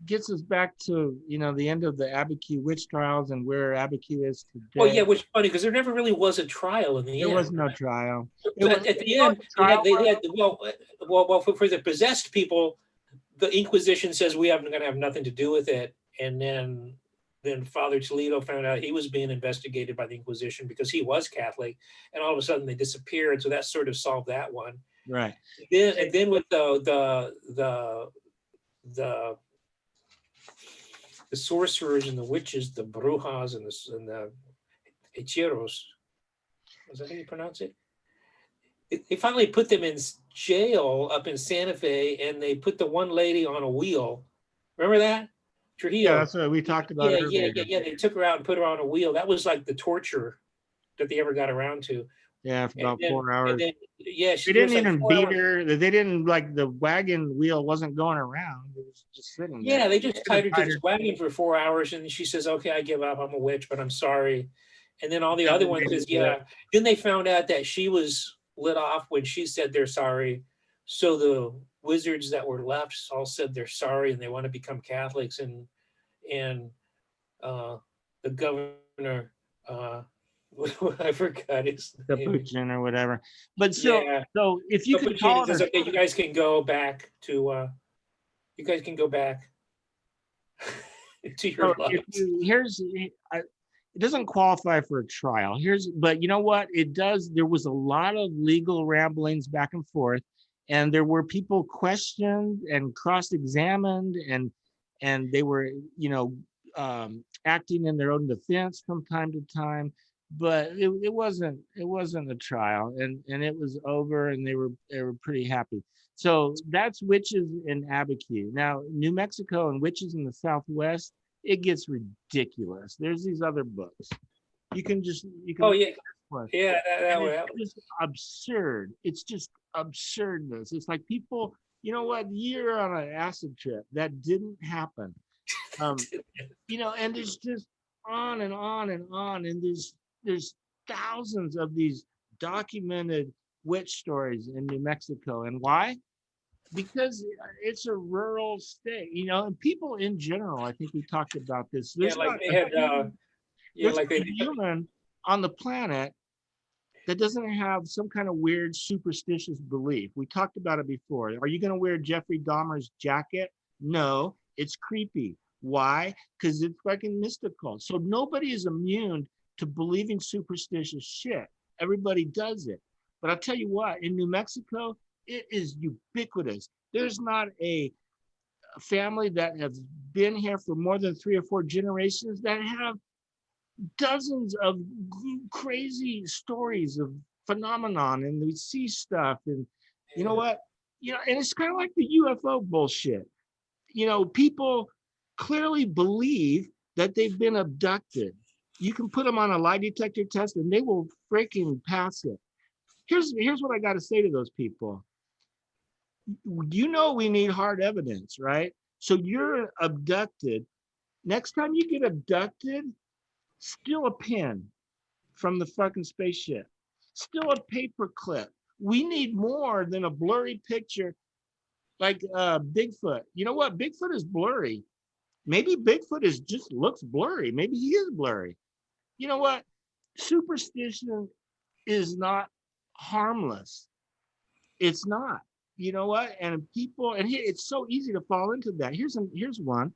gets us back to the end of the Abiquiu witch trials and where Abiquiu is Well, today. yeah, which is funny because there never really was a trial in the There was end. no trial. It But was at the a end, trial. they had well for the possessed people, the Inquisition says we are going to have nothing to do with it, and then Father Toledo found out he was being investigated by the Inquisition because he was Catholic, and all of a sudden they disappeared. So that sort of solved that one. Right. Then with the the sorcerers and the witches, the brujas and the hechiros. Is that how you pronounce it? They finally put them in jail up in Santa Fe, and they put the one lady on a wheel. Remember that? Yeah, Trujillo. that's what we talked about Yeah, yeah, earlier. yeah, yeah. They took her out and put her on a wheel. That was like the torture that they ever got around to. Yeah, for And about then, 4 hours. yeah, They there didn't was like even 4 beat hours. her. They didn't like the wagon wheel wasn't going around. It was just sitting there. Yeah, they just Could have tied her to tied this her. wagon for 4 hours, and she says, "Okay, I give up. I'm a witch, but I'm sorry." And then all the Never other ones made says, it to it. "Yeah." Then they found out that she was lit off when she said they're sorry. So the wizards that were left all said they're sorry and they want to become Catholics. And uh, the governor, uh, I forgot his The name. Buchan or whatever. But Yeah, so if you but could Puccini call it says, a "Okay, you guys can go back to you guys can go back to your so if lives." you here's it doesn't qualify for a trial. But you know what? It does. There was a lot of legal ramblings back and forth, and there were people questioned and cross-examined, and they were, acting in their own defense from time to time. But it wasn't a trial, and it was over, and they were pretty happy. So that's witches in Abiquiu. Now, New Mexico and witches in the Southwest, it gets ridiculous. There's these other books. You can Oh look yeah, at this one, yeah, and it's that just absurd. It's just absurdness. It's like people, you know what? You're on an acid trip. That didn't happen. Um, and there's just on and on and on, and there's thousands of these documented witch stories in New Mexico. And why? Because it's a rural state, and people in general, I think we talked about this. yeah, like they had yeah, There's like not they a human on the planet that doesn't have some kind of weird superstitious belief. We talked about it before. Are you going to wear Jeffrey Dahmer's jacket? No, it's creepy. Why? Because it's fucking mystical. So nobody is immune to believing superstitious shit. Everybody does it. But I'll tell you what, in New Mexico, it is ubiquitous. There's not a family that has been here for more than 3 or 4 generations that have dozens of crazy stories of phenomenon, and we see stuff, and you know what, and it's kind of like the UFO bullshit. People clearly believe that they've been abducted. You can put them on a lie detector test and they will freaking pass it. Here's what I got to say to those people. We need hard evidence, right? So you're abducted. Next time you get abducted, steal a pen from the fucking spaceship. Still a paper clip. We need more than a blurry picture like Bigfoot. You know what? Bigfoot is blurry. Maybe Bigfoot is just looks blurry. Maybe he is blurry. You know what? Superstition is not harmless. It's not. You know what? And people, and it's so easy to fall into that. Here's one.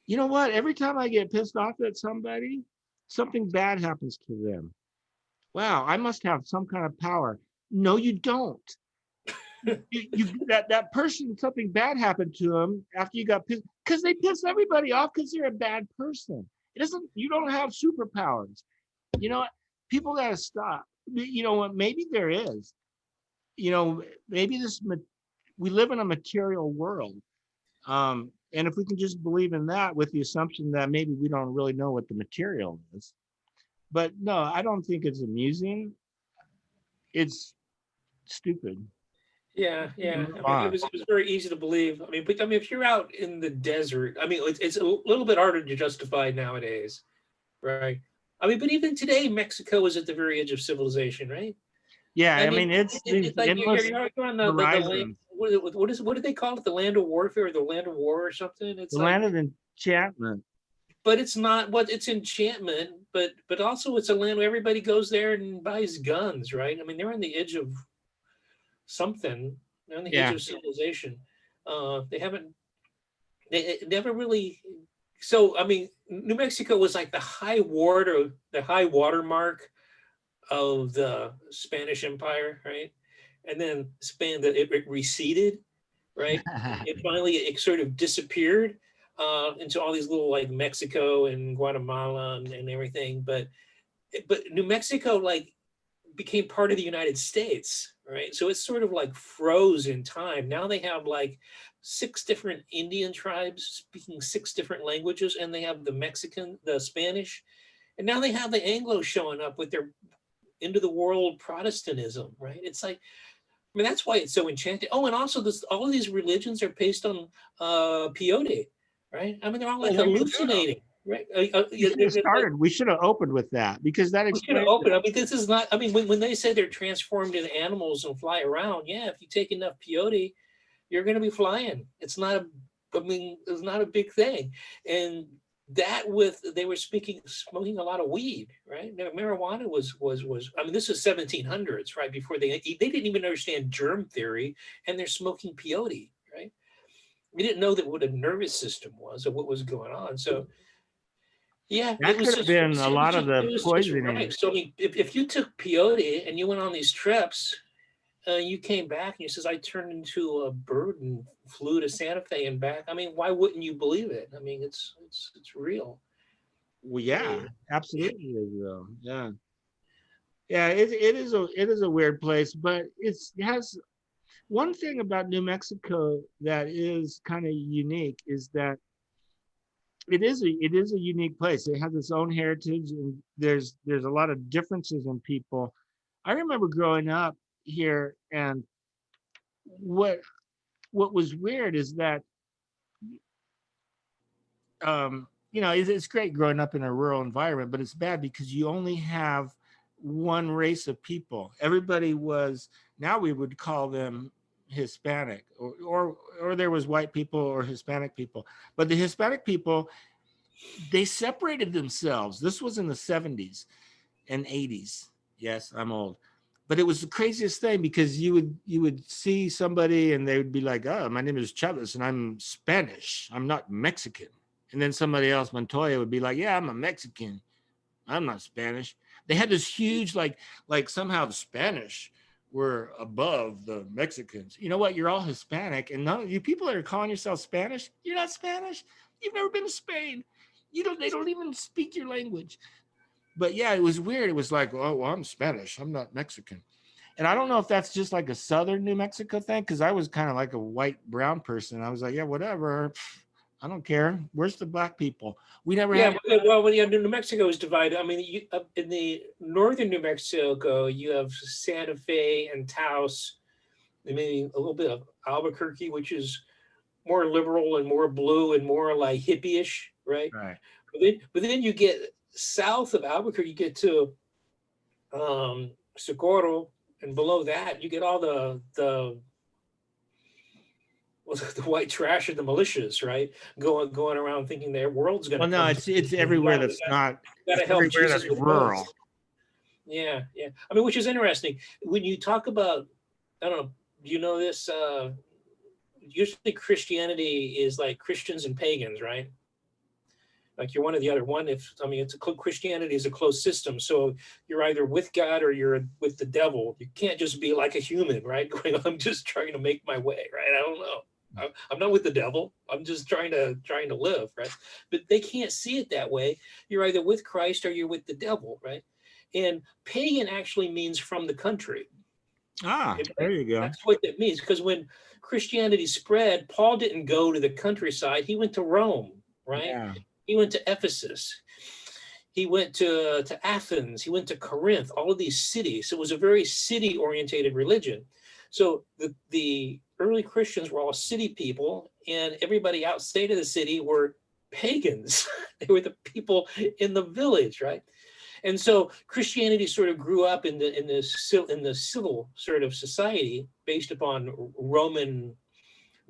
You know what? Every time I get pissed off at somebody, something bad happens to them. Wow, I must have some kind of power. No, you don't. That person, something bad happened to them after you got pissed because they piss everybody off because they're a bad person. It doesn't. You don't have superpowers. You know what? People got to stop. You know what? Maybe there is. You know, maybe we live in a material world. And if we can just believe in that with the assumption that maybe we don't really know what the material is. But no, I don't think it's amusing. It's stupid. Yeah, We yeah. move I mean, on. it was very easy to believe. I mean, but I mean, if you're out in the desert, I mean, it's a little bit harder to justify nowadays, right? I mean, but even today, Mexico is at the very edge of civilization, right? Yeah, I I mean, mean, it's these it's like endless you're on the land. horizons, What do they call it? The land of warfare, or the land of war, or something? the It's like, land of enchantment. but it's not what it's enchantment, but also it's a land where everybody goes there and buys guns, right? I mean, they're on the edge of something. They're on the edge Yeah. of civilization. They haven't. They it never really. So I mean, New Mexico was like the high water mark of the Spanish Empire, right? And then it receded, right? It finally it sort of disappeared into all these little like Mexico and Guatemala and everything. But New Mexico like became part of the United States, right? So it's sort of like froze in time. Now they have like six different Indian tribes speaking six different languages, and they have the Mexican, the Spanish, and now they have the Anglo showing up with their into the world Protestantism, right? It's like, I mean, that's why it's so enchanting. Oh, and also this, all of these religions are based on peyote, right? I mean, they're all Well, like there you go. hallucinating, right? We should have started. We should have opened with that because that We should have explains it. opened. I mean, this is not. I mean, when they say they're transformed into animals and fly around, yeah, if you take enough peyote, you're going to be flying. It's not a. I mean, it's not a big thing, and that with they were smoking a lot of weed, right? Now, marijuana was. I mean, this is 1700s, right? Before they didn't even understand germ theory, and they're smoking peyote, right? We didn't know that what a nervous system was or what was going on. So yeah, That could have been a lot of it the was just poisoning. rife. So I mean, if you took peyote and you went on these trips, you came back and you says I turned into a bird and flew to Santa Fe and back. I mean, why wouldn't you believe it? I mean, it's real. Well, I yeah, mean, absolutely is though. Yeah. Yeah, it is a weird place, but it has one thing about New Mexico that is kind of unique is that it is a unique place. It has its own heritage, and there's a lot of differences in people. I remember growing up here, and what what was weird is that it's great growing up in a rural environment, but it's bad because you only have one race of people. Everybody was now we would call them Hispanic, or there was white people or Hispanic people, but the Hispanic people, they separated themselves. This was in the 70s and 80s. Yes, I'm old. But it was the craziest thing because you would see somebody and they would be like, "Oh, my name is Chavez and I'm Spanish. I'm not Mexican." And then somebody else, Montoya, would be like, "Yeah, I'm a Mexican. I'm not Spanish." They had this huge like somehow the Spanish were above the Mexicans. You know what? You're all Hispanic, and none of you people that are calling yourself Spanish, you're not Spanish. You've never been to Spain. You don't. They don't even speak your language. But yeah, it was weird. It was like, oh, well, I'm Spanish. I'm not Mexican. And I don't know if that's just like a Southern New Mexico thing, because I was kind of like a white brown person. I was like, yeah, whatever. I don't care. Where's the black people? We never yeah, had. well, when New Mexico is divided, I mean, in the northern New Mexico, you have Santa Fe and Taos, and maybe a little bit of Albuquerque, which is more liberal and more blue and more like hippie-ish, right? Right. But then you get south of Albuquerque, you get to Socorro, and below that, you get all the well, the white trash and the militias, right? Going around thinking their world's going Well, to no, come to it's an end. We everywhere got we that's got not. got It's to help everywhere Jesus that's with boats. rural. Yeah, yeah. I mean, which is interesting when you talk about. I don't know. Do you know this? Usually, Christianity is like Christians and pagans, right? Like you're one or the other. One, if I mean, Christianity is a closed system, so you're either with God or you're with the devil. You can't just be like a human, right? Going, I'm just trying to make my way, right? I don't know. I'm not with the devil. I'm just trying to live, right? But they can't see it that way. You're either with Christ or you're with the devil, right? And pagan actually means from the country. Ah, there you go. That's what it means. Because when Christianity spread, Paul didn't go to the countryside. He went to Rome, right? Yeah. He went to Ephesus. He went to Athens. He went to Corinth, all of these cities. So it was a very city orientated religion. So the early Christians were all city people, and everybody outside of the city were pagans. They were the people in the village, right? And so Christianity sort of grew up in the civil sort of society based upon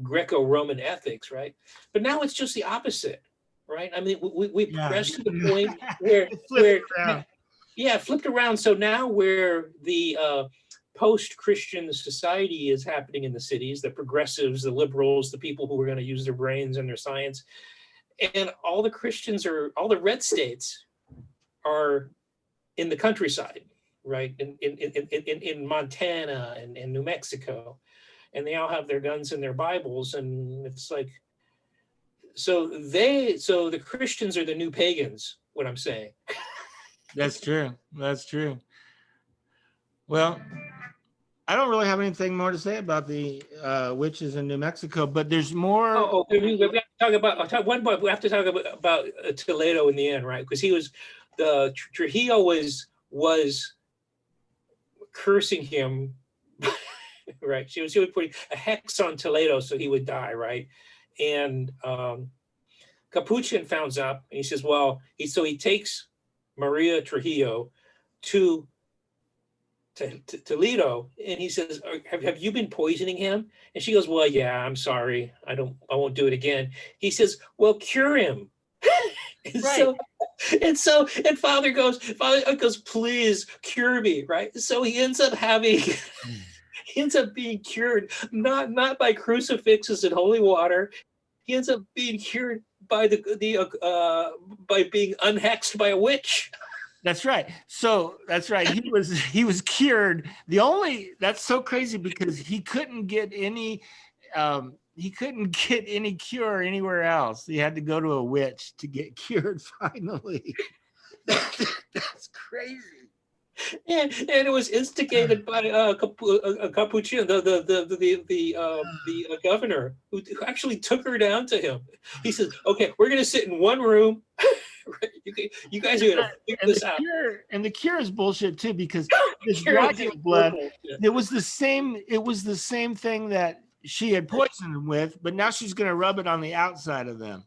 Greco-Roman ethics, right? But now it's just the opposite, right? I mean, we Yeah. progressed to the point where flipped around. So now where the post-Christian society is happening in the cities, the progressives, the liberals, the people who are going to use their brains and their science, and all the red states are in the countryside, right? In Montana and New Mexico, and they all have their guns and their Bibles, and it's like, so the Christians are the new pagans. What I'm saying. That's true. That's true. Well, I don't really have anything more to say about the witches in New Mexico, but there's more. Oh, we have to talk about. I'll talk one more. We have to talk about Toledo in the end, right? Because he was Trujillo was cursing him, right? She was putting a hex on Toledo so he would die, right? And Capuchin finds out, and he says, well, he takes Maria Trujillo to Toledo, and he says, have you been poisoning him? And she goes, well, yeah, I'm sorry, I won't do it again. He says, well, cure him. And Right. and father goes, please cure me, right? So he ends up being cured, not by crucifixes and holy water. He ends up being cured by by being unhexed by a witch. That's right. So that's right. He was cured. That's so crazy because he couldn't get any cure anywhere else. He had to go to a witch to get cured finally. That's crazy. And it was instigated by Capuchin, the governor, who actually took her down to him. He says, "Okay, we're going to sit in one room. You guys are going to figure this out." And the cure is bullshit too, because this dragon blood. It was the same thing that she had poisoned him with, but now she's going to rub it on the outside of them.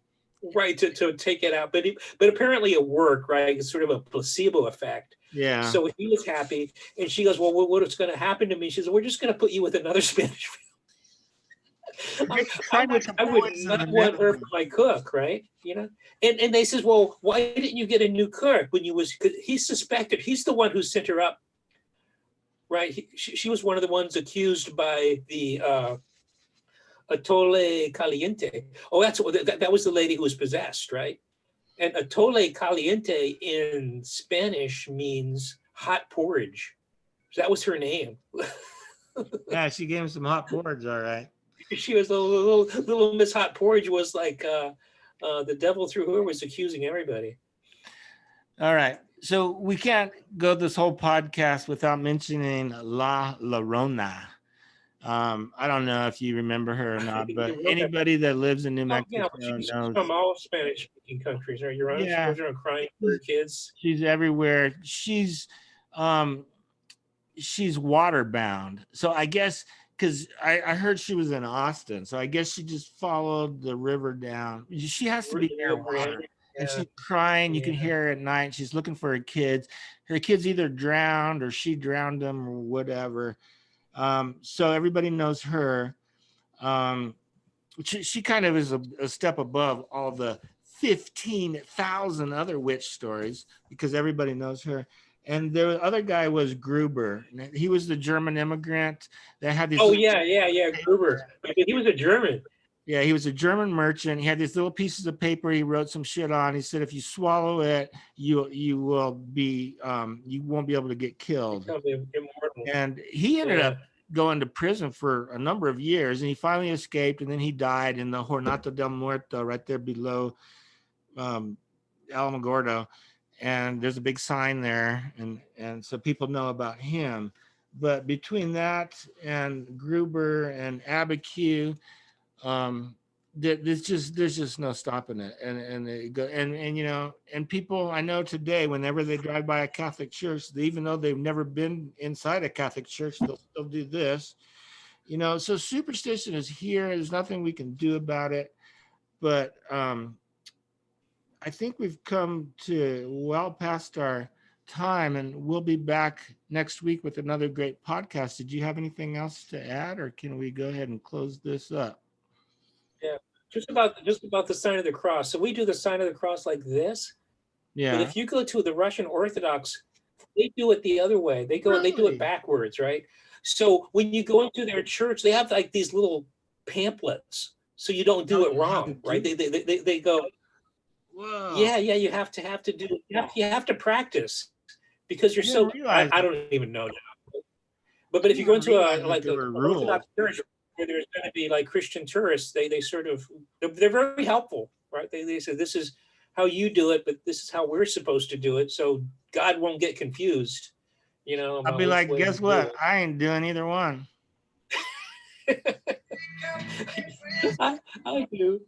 Right, to take it out, but apparently it worked, right? It's sort of a placebo effect. Yeah. So he was happy, and she goes, "Well, what's going to happen to me?" She says, "We're just going to put you with another Spanish." I would not want her for my cook, right? You know, and they says, "Well, why didn't you get a new cook when you was?" Cause he suspected he's the one who sent her up, right? She was one of the ones accused by the Atole Caliente. Oh, that was the lady who was possessed, right? And Atole Caliente in Spanish means hot porridge. So that was her name. Yeah, she gave him some hot porridge, all right. She was a little Miss Hot Porridge, was like the devil through her was accusing everybody. All right. So we can't go this whole podcast without mentioning La Llorona. I don't know if you remember her or not, but anybody that lives in New Mexico she's knows. from all Spanish-speaking countries. Right? You're right. She goes around crying for her kids. She's everywhere. She's waterbound. So I guess because I heard she was in Austin, so I guess she just followed the river down. She has to be near water. Yeah. And she's crying. You can hear her at night. She's looking for her kids. Her kids either drowned or she drowned them or whatever. So everybody knows her. She kind of is a step above all the 15,000 other witch stories because everybody knows her. And the other guy was Gruber. He was the German immigrant that had this. Oh, yeah, Gruber. He was a German. Yeah, he was a German merchant. He had these little pieces of paper he wrote some shit on. He said, if you swallow it, you won't be able to get killed. And he ended up going to prison for a number of years, and he finally escaped, and then he died in the Jornada del Muerto right there below Alamogordo. and there's a big sign there, and so people know about him. But between that and Gruber and Abiquiu, there's just no stopping it. And they go, and you know, and people I know today, whenever they drive by a Catholic church, even though they've never been inside a Catholic church, they'll still do this. You know, so superstition is here. There's nothing we can do about it. But I think we've come to well past our time, and we'll be back next week with another great podcast. Did you have anything else to add, or can we go ahead and close this up? Yeah, just about the sign of the cross. So we do the sign of the cross like this, but Yeah. if you go to the Russian Orthodox, they do it the other way. They do it Really? backwards, right? So when you go into their church, they have like these little pamphlets, so you don't do Tell it you how to wrong, right? do. They go, Whoa. yeah, yeah, you have to do, you have to practice because you're I didn't so, realize I that. don't even know now. But I if you go didn't into realize that like there a were rules. Orthodox church where there's going to be like Christian tourists, they sort of, they're very helpful, right? They say this is how you do it, but this is how we're supposed to do it, so God won't get confused, I'll about be which like, way guess you do what? it. I ain't doing either one. I do.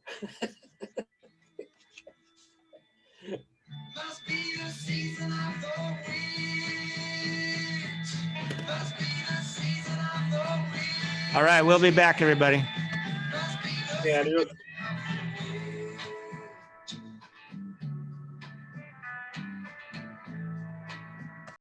Must be the season of the witch. Must be the season of the witch. All right, we'll be back, everybody. Must be the Yeah, season there's of